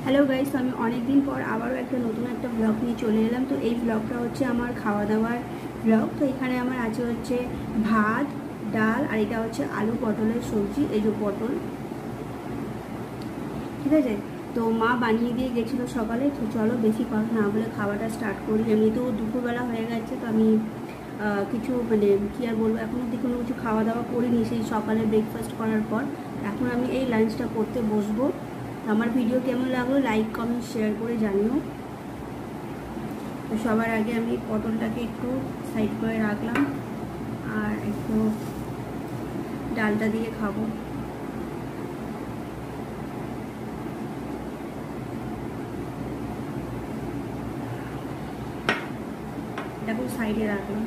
Hello guys, আমি অনেক দিন পর আবারও একটা নতুন একটা ব্লগ নিয়ে চলে এলাম। তো এই ব্লগটা হচ্ছে আমার খাওয়া দাওয়ার ব্লগ। তো এখানে আমার আছে হচ্ছে ভাত, ডাল, আর এটা হচ্ছে আলু পটলের সবজি। এই যে পটল, ঠিক আছে। তো মা বানিয়ে দিয়ে গেছিলো সকালে। তো চলো বেশি কথা না বলে খাওয়াটা স্টার্ট করি। এমনিতেও দুপুরবেলা হয়ে গেছে, তো আমি কিছু কী আর বলবো, এখন অব্দি কোনো কিছু খাওয়া দাওয়া করিনি সেই সকালে ব্রেকফাস্ট করার পর। এখন আমি এই লাঞ্চটা করতে বসবো। আমার ভিডিও কেমন লাগলো লাইক কমেন্ট শেয়ার করে জানিও। তো সবার আগে আমি পটলটাকে একটু সাইড করে রাখলাম, আর একটু ডালটা দিয়ে খাবো। এটা সাইডে রাখলাম।